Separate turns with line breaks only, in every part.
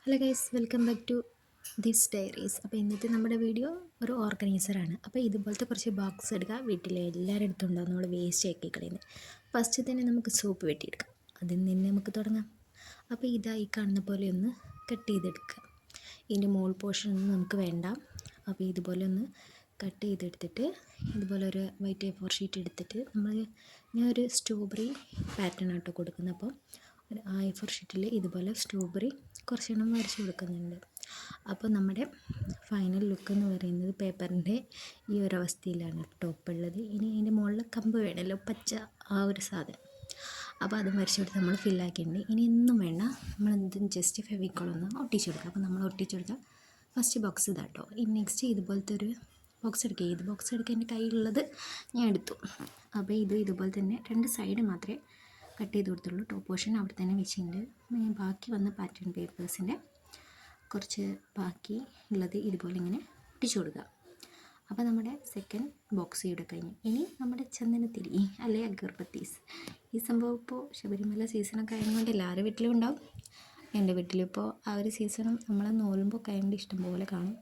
Hello guys, welcome back to this diaries. അപ്പോൾ ഇന്നത്തെ നമ്മുടെ വീഡിയോ ഒരു ഓർഗനൈസറാണ്. അപ്പോൾ ഇതുപോലത്തെ കുറച്ച് ബോക്സ് എടുക്കുക. വീട്ടിലെ എല്ലാവരുടെ അടുത്തും ഉണ്ടാകും നമ്മൾ വേസ്റ്റ് ആക്കി കളയുന്നത്. ഫസ്റ്റ് തന്നെ നമുക്ക് സോപ്പ് വെട്ടിയെടുക്കാം. അതിൽ നിന്ന് നമുക്ക് തുടങ്ങാം. അപ്പോൾ ഈ കാണുന്ന പോലെ ഒന്ന് കട്ട് ചെയ്തെടുക്കുക. ഇതിൻ്റെ മോൾ പോർഷനൊന്നും നമുക്ക് വേണ്ട. അപ്പോൾ ഇതുപോലെ ഒന്ന് കട്ട് ചെയ്തെടുത്തിട്ട് ഇതുപോലെ ഒരു വൈറ്റ് A4 ഷീറ്റ് എടുത്തിട്ട് ഞാൻ ഒരു സ്ട്രോബെറി പാറ്റേൺ ആട്ടോ കൊടുക്കുന്നത്. അപ്പോൾ ഒരു A4 ഷീറ്റിൽ ഇതുപോലെ സ്ട്രോബെറി കുറച്ചെണ്ണം വരച്ച് കൊടുക്കുന്നുണ്ട്. അപ്പോൾ നമ്മുടെ ഫൈനൽ ലുക്ക് എന്ന് പറയുന്നത് പേപ്പറിൻ്റെ ഈ ഒരു അവസ്ഥയിലാണ് ടോപ്പ് ഉള്ളത്. ഇനി അതിൻ്റെ മുകളിൽ കമ്പ് വേണമല്ലോ, പച്ച ആ ഒരു സാധനം. അപ്പോൾ അത് വരച്ച് കൊടുത്ത് നമ്മൾ ഫില്ലാക്കിയിട്ടുണ്ട്. ഇനി ഒന്നും വേണ്ട, നമ്മളെന്തും ജസ്റ്റ് ഫെവിക്കോളൊന്ന് ഒട്ടിച്ച് കൊടുക്കുക. അപ്പോൾ നമ്മൾ ഒട്ടിച്ചെടുത്ത ഫസ്റ്റ് ബോക്സ് ഇതാട്ടോ. ഇനി നെക്സ്റ്റ് ഇതുപോലത്തെ ഒരു ബോക്സ് എടുക്കുക. ഏത് ബോക്സ് എടുക്കുക എൻ്റെ കയ്യിലുള്ളത് ഞാൻ എടുത്തു. അപ്പോൾ ഇതുപോലെ തന്നെ രണ്ട് സൈഡ് മാത്രമേ കട്ട് ചെയ്ത് കൊടുത്തുള്ളൂ. ടോപ്പ് പോർഷൻ അവിടെ തന്നെ വെച്ചിട്ടുണ്ട്. ബാക്കി വന്ന പാറ്റേൺ പേപ്പേഴ്സിൻ്റെ കുറച്ച് ബാക്കി ഉള്ളത് ഇതുപോലെ ഇങ്ങനെ ഒട്ടിച്ചു കൊടുക്കുക. അപ്പോൾ നമ്മുടെ സെക്കൻഡ് ബോക്സ് ഇവിടെ കഴിഞ്ഞു. ഇനി നമ്മുടെ ചന്ദനത്തിരി അല്ലെ അഗർബത്തീസ്. ഈ സംഭവം ഇപ്പോൾ ശബരിമല സീസണൊക്കെ ആയതുകൊണ്ട് എല്ലാവരുടെ വീട്ടിലും ഉണ്ടാവും. എൻ്റെ വീട്ടിലിപ്പോൾ ആ ഒരു സീസണും നമ്മൾ നോലുമ്പോൾ കൈകൊണ്ട് ഇഷ്ടംപോലെ കാണും.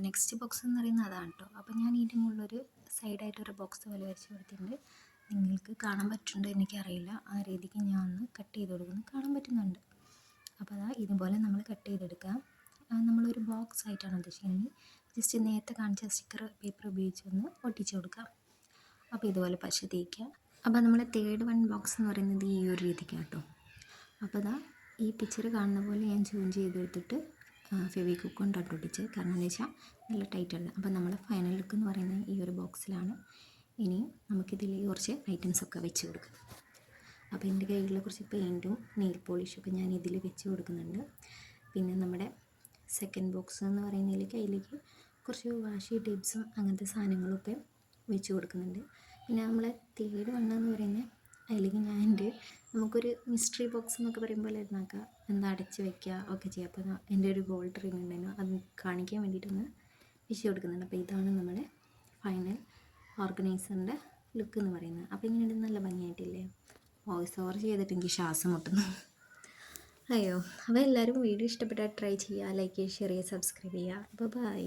നെക്സ്റ്റ് ബോക്സ് എന്ന് പറയുന്നത് അതാണ് കേട്ടോ. അപ്പോൾ ഞാൻ ഇതിൻ്റെ മുകളിലൊരു സൈഡായിട്ടൊരു ബോക്സ് പോലെ വരച്ച് കൊടുത്തിട്ടുണ്ട്. നിങ്ങൾക്ക് കാണാൻ പറ്റുന്നുണ്ടോ എനിക്കറിയില്ല. ആ രീതിക്ക് ഞാൻ ഒന്ന് കട്ട് ചെയ്ത് കൊടുക്കുന്നു. കാണാൻ പറ്റുന്നുണ്ട്. അപ്പോൾ ഇതുപോലെ നമ്മൾ കട്ട് ചെയ്തെടുക്കാം. നമ്മളൊരു ബോക്സ് ആയിട്ടാണ് ഉദ്ദേശിക്കുന്നത്. ജസ്റ്റ് നേരത്തെ കാണിച്ച സ്റ്റിക്കർ പേപ്പർ ഉപയോഗിച്ച് ഒന്ന് ഒട്ടിച്ച് കൊടുക്കാം. അപ്പോൾ ഇതുപോലെ പശ തേക്കുക. അപ്പോൾ നമ്മുടെ തേർഡ് ബോക്സ് എന്ന് പറയുന്നത് ഈ ഒരു രീതിക്കാണ് കേട്ടോ. അപ്പോൾ ഈ പിക്ചർ കാണുന്ന പോലെ ഞാൻ സൂം ചെയ്തെടുത്തിട്ട് ഫെവിക്വിക്ക് കൊണ്ട് ഒട്ടിച്ച്, കാരണം എന്താ വെച്ചാൽ നല്ല ടൈറ്റുണ്ട്. അപ്പോൾ നമ്മുടെ ഫൈനൽ ലുക്ക് എന്ന് പറയുന്നത് ഈ ഒരു ബോക്സിലാണ്. ഇനി നമുക്കിതിൽ കുറച്ച് ഐറ്റംസൊക്കെ വെച്ച് കൊടുക്കാം. അപ്പോൾ എൻ്റെ കയ്യിലുള്ള കുറച്ച് പെയിൻറ്റും നെയിൽ പോളിഷൊക്കെ ഞാൻ ഇതിൽ വെച്ച് കൊടുക്കുന്നുണ്ട്. പിന്നെ നമ്മുടെ സെക്കൻഡ് ബോക്സ് എന്ന് പറയുന്നതിലേക്ക് അതിലേക്ക് കുറച്ച് വാഷി ടിപ്സും അങ്ങനത്തെ സാധനങ്ങളൊക്കെ വെച്ച് കൊടുക്കുന്നുണ്ട്. പിന്നെ നമ്മളെ തേർഡ് എന്ന് പറയുന്നത് അതിലേക്ക് നമുക്കൊരു മിസ്റ്ററി ബോക്സ് എന്നൊക്കെ പറയുമ്പോൾ ഇരുന്നാക്കാം, എന്താ അടച്ച് വയ്ക്കുക ഒക്കെ ചെയ്യുക. അപ്പോൾ എൻ്റെ ഒരു ഗോൾഡ് റിംഗ് ഉണ്ടായിരുന്നു, അത് കാണിക്കാൻ വേണ്ടിയിട്ടൊന്ന് വെച്ച് കൊടുക്കുന്നുണ്ട്. അപ്പോൾ ഇതാണ് നമ്മുടെ ഫൈനൽ ഓർഗനൈസറിൻ്റെ ലുക്ക് എന്ന് പറയുന്നത്. അപ്പോൾ ഇങ്ങനെ നല്ല ഭംഗിയായിട്ടില്ലേ? വോയിസ് ഓവർ ചെയ്തിട്ട് എനിക്ക് ശ്വാസം മുട്ടുന്നു. അയ്യോ. അപ്പോൾ എല്ലാവരും വീഡിയോ ഇഷ്ടപ്പെട്ടാൽ ട്രൈ ചെയ്യുക, ലൈക്ക് ചെയ്യുക, ഷെയർ ചെയ്യുക, സബ്സ്ക്രൈബ് ചെയ്യുക. അപ്പോൾ ബൈ.